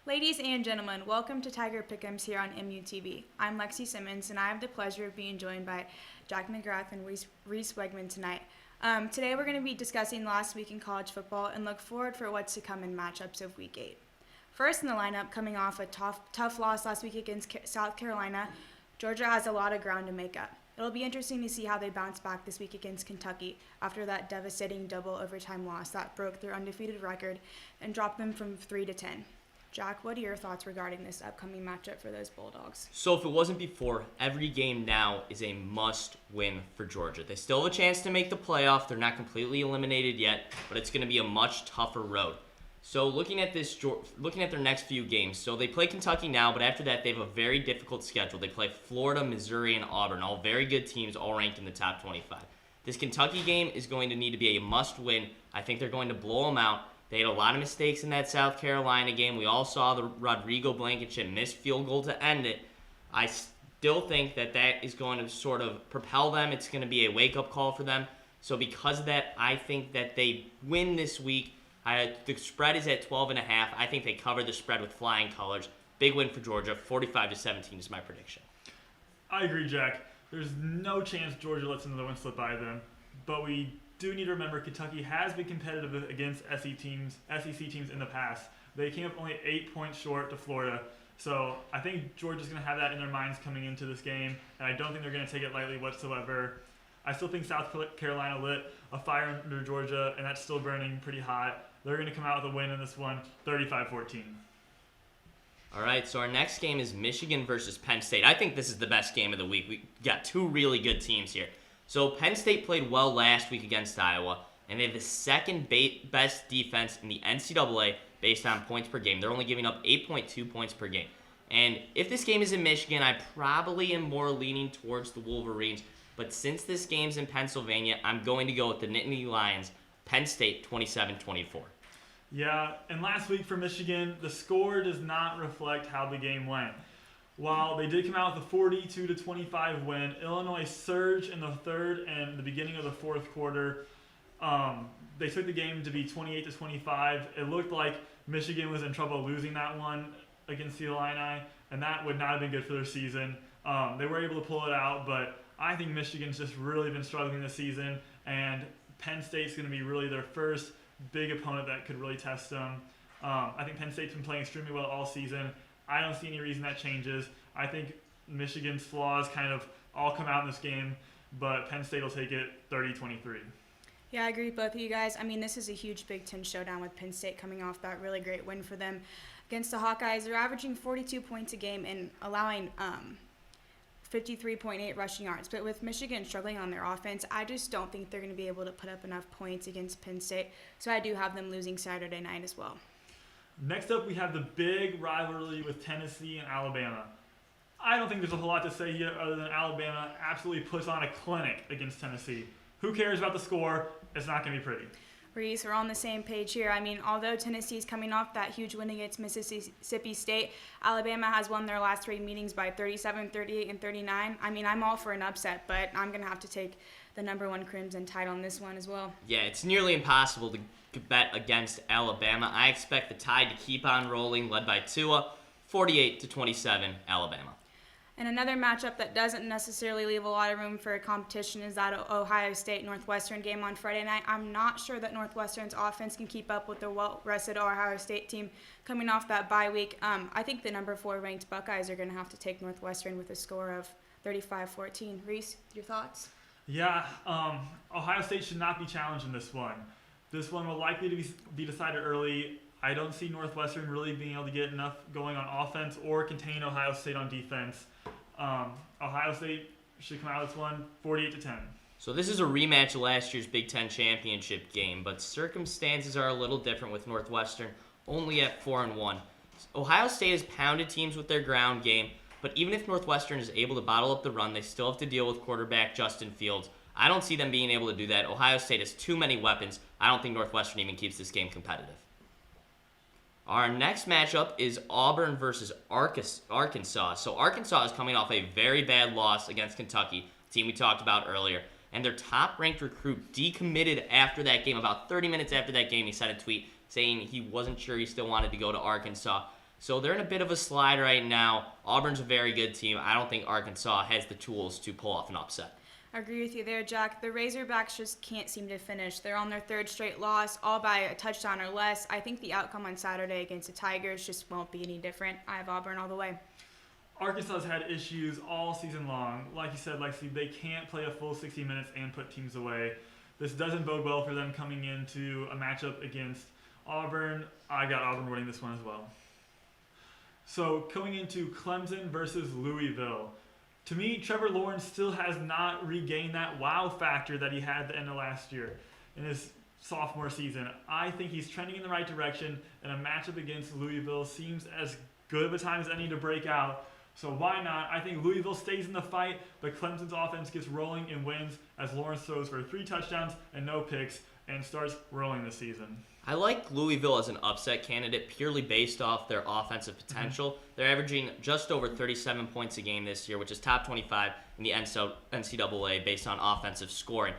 Ladies and gentlemen, welcome to Tiger Pick'ems here on MUTV. I'm Lexi Simmons, and I have the pleasure of being joined by Jack McGrath and Reese Wegman tonight. Today we're going to be discussing last week in college football and look forward for what's to come in matchups of Week 8. First in the lineup, coming off a tough loss last week against South Carolina, Georgia has a lot of ground to make up. It'll be interesting to see how they bounce back this week against Kentucky after that devastating double overtime loss that broke their undefeated record and dropped them from 3-10. Jack, what are your thoughts regarding this upcoming matchup for those Bulldogs? So if it wasn't before, every game now is a must-win for Georgia. They still have a chance to make the playoff. They're not completely eliminated yet, but it's going to be a much tougher road. So looking at their next few games, so they play Kentucky now, but after that they have a very difficult schedule. They play Florida, Missouri, and Auburn, all very good teams, all ranked in the top 25. This Kentucky game is going to need to be a must-win. I think they're going to blow them out. They had a lot of mistakes in that South Carolina game. We all saw the Rodrigo Blankenship missed field goal to end it. I still think that is going to sort of propel them. It's going to be a wake-up call for them. So because of that, I think that they win this week. The spread is at 12.5. I think they cover the spread with flying colors. Big win for Georgia. 45-17 is my prediction. I agree, Jack. There's no chance Georgia lets another one slip by them. But we do need to remember Kentucky has been competitive against SEC teams in the past. They came up only 8 points short to Florida. So I think Georgia's going to have that in their minds coming into this game. And I don't think they're going to take it lightly whatsoever. I still think South Carolina lit a fire under Georgia, and that's still burning pretty hot. They're going to come out with a win in this one, 35-14. All right, so our next game is Michigan versus Penn State. I think this is the best game of the week. We got two really good teams here. So Penn State played well last week against Iowa, and they have the second best defense in the NCAA based on points per game. They're only giving up 8.2 points per game. And if this game is in Michigan, I probably am more leaning towards the Wolverines. But since this game's in Pennsylvania, I'm going to go with the Nittany Lions, Penn State 27-24. Yeah, and last week for Michigan, the score does not reflect how the game went. While they did come out with a 42-25 win, Illinois surged in the third and the beginning of the fourth quarter. They took the game to be 28-25. It looked like Michigan was in trouble losing that one against the Illini, and that would not have been good for their season. They were able to pull it out, but I think Michigan's just really been struggling this season, and Penn State's going to be really their first big opponent that could really test them. I think Penn State's been playing extremely well all season. I don't see any reason that changes. I think Michigan's flaws kind of all come out in this game, but Penn State will take it 30-23. Yeah, I agree with both of you guys. I mean, this is a huge Big Ten showdown with Penn State coming off that really great win for them against the Hawkeyes. They're averaging 42 points a game and allowing 53.8 rushing yards. But with Michigan struggling on their offense, I just don't think they're going to be able to put up enough points against Penn State. So I do have them losing Saturday night as well. Next up, we have the big rivalry with Tennessee and Alabama. I don't think there's a whole lot to say here other than Alabama absolutely puts on a clinic against Tennessee. Who cares about the score? It's not going to be pretty. Reese, we're on the same page here. I mean, although Tennessee's coming off that huge win against Mississippi State, Alabama has won their last three meetings by 37, 38, and 39. I mean, I'm all for an upset, but I'm going to have to take the number one Crimson Tide on this one as well. Yeah, it's nearly impossible to bet against Alabama. I expect the Tide to keep on rolling, led by Tua, 48-27, Alabama. And another matchup that doesn't necessarily leave a lot of room for competition is that Ohio State-Northwestern game on Friday night. I'm not sure that Northwestern's offense can keep up with the well-rested Ohio State team coming off that bye week. I think the number 4 ranked Buckeyes are going to have to take Northwestern with a score of 35-14. Reese, your thoughts? Yeah, Ohio State should not be challenged in this one. This one will likely to be decided early. I don't see Northwestern really being able to get enough going on offense or contain Ohio State on defense. Ohio State should come out of this one 48-10. So this is a rematch of last year's Big Ten championship game, but circumstances are a little different with Northwestern only at 4-1. Ohio State has pounded teams with their ground game, but even if Northwestern is able to bottle up the run, they still have to deal with quarterback Justin Fields. I don't see them being able to do that. Ohio State has too many weapons. I don't think Northwestern even keeps this game competitive. Our next matchup is Auburn versus Arkansas. So Arkansas is coming off a very bad loss against Kentucky, a team we talked about earlier. And their top-ranked recruit decommitted after that game. About 30 minutes after that game, he sent a tweet saying he wasn't sure he still wanted to go to Arkansas. So they're in a bit of a slide right now. Auburn's a very good team. I don't think Arkansas has the tools to pull off an upset. I agree with you there, Jack. The Razorbacks just can't seem to finish. They're on their third straight loss, all by a touchdown or less. I think the outcome on Saturday against the Tigers just won't be any different. I have Auburn all the way. Arkansas's had issues all season long. Like you said, Lexi, they can't play a full 60 minutes and put teams away. This doesn't bode well for them coming into a matchup against Auburn. I got Auburn winning this one as well. So coming into Clemson versus Louisville. To me, Trevor Lawrence still has not regained that wow factor that he had at the end of last year in his sophomore season. I think he's trending in the right direction, and a matchup against Louisville seems as good of a time as any to break out. So why not? I think Louisville stays in the fight, but Clemson's offense gets rolling and wins as Lawrence throws for 3 touchdowns and no picks and starts rolling this season. I like Louisville as an upset candidate purely based off their offensive potential. They're averaging just over 37 points a game this year, which is top 25 in the NCAA based on offensive scoring.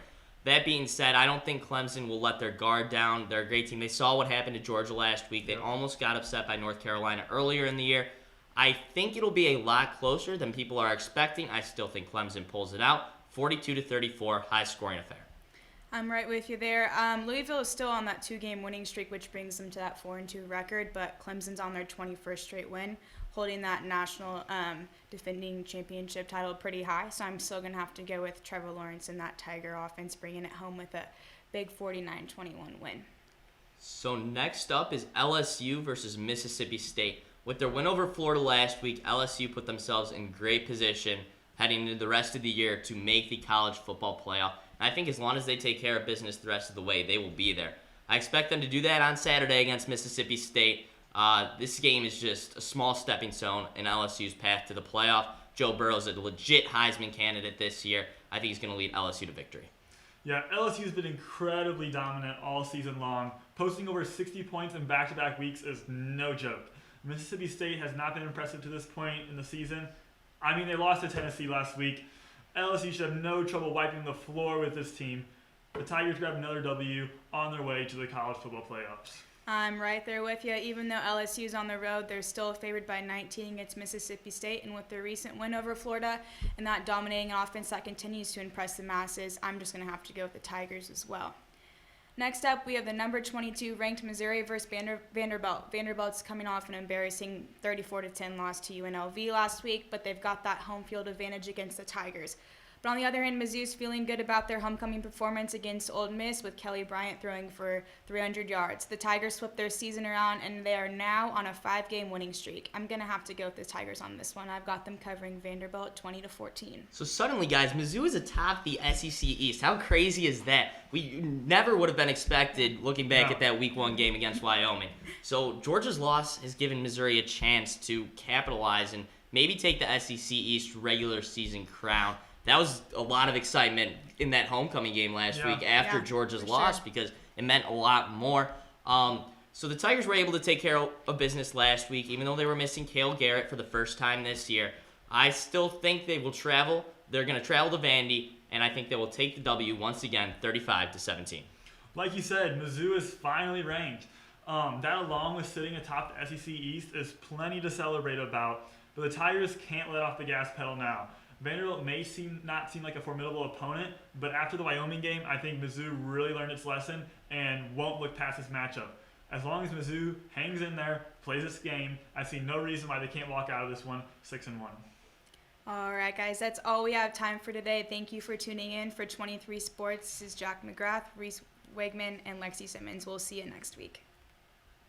That being said, I don't think Clemson will let their guard down. They're a great team. They saw what happened to Georgia last week. They almost got upset by North Carolina earlier in the year. I think it'll be a lot closer than people are expecting. I still think Clemson pulls it out. 42-34, high-scoring affair. I'm right with you there. Louisville is still on that 2-game winning streak, which brings them to that 4-2 record, but Clemson's on their 21st straight win, holding that national defending championship title pretty high. So I'm still going to have to go with Trevor Lawrence and that Tiger offense, bringing it home with a big 49-21 win. So next up is LSU versus Mississippi State. With their win over Florida last week, LSU put themselves in great position heading into the rest of the year to make the college football playoff. And I think as long as they take care of business the rest of the way, they will be there. I expect them to do that on Saturday against Mississippi State. This game is just a small stepping stone in LSU's path to the playoff. Joe Burrow is a legit Heisman candidate this year. I think he's going to lead LSU to victory. Yeah, LSU's been incredibly dominant all season long. Posting over 60 points in back-to-back weeks is no joke. Mississippi State has not been impressive to this point in the season. I mean, they lost to Tennessee last week. LSU should have no trouble wiping the floor with this team. The Tigers grab another W on their way to the college football playoffs. I'm right there with you. Even though LSU is on the road, they're still favored by 19 against Mississippi State. And with their recent win over Florida and that dominating offense that continues to impress the masses, I'm just going to have to go with the Tigers as well. Next up, we have the number 22 ranked Missouri versus Vanderbilt. Vanderbilt's coming off an embarrassing 34-10 loss to UNLV last week, but they've got that home field advantage against the Tigers. But on the other hand, Mizzou's feeling good about their homecoming performance against Ole Miss with Kelly Bryant throwing for 300 yards. The Tigers swept their season around, and they are now on a 5-game winning streak. I'm going to have to go with the Tigers on this one. I've got them covering Vanderbilt 20-14. So suddenly, guys, Mizzou is atop the SEC East. How crazy is that? We never would have been expected looking back at that Week 1 game against Wyoming. So Georgia's loss has given Missouri a chance to capitalize and maybe take the SEC East regular season crown. That was a lot of excitement in that homecoming game last week after Georgia's loss because it meant a lot more. So the Tigers were able to take care of business last week, even though they were missing Cale Garrett for the first time this year. I still think they will travel. They're going to travel to Vandy, and I think they will take the W once again, 35-17. Like you said, Mizzou is finally ranked. That, along with sitting atop the SEC East, is plenty to celebrate about. But the Tigers can't let off the gas pedal now. Vanderbilt may not seem like a formidable opponent, but after the Wyoming game, I think Mizzou really learned its lesson and won't look past this matchup. As long as Mizzou hangs in there, plays this game, I see no reason why they can't walk out of this one 6-1. All right, guys, that's all we have time for today. Thank you for tuning in for 23 Sports. This is Jack McGrath, Reese Wegman, and Lexi Simmons. We'll see you next week.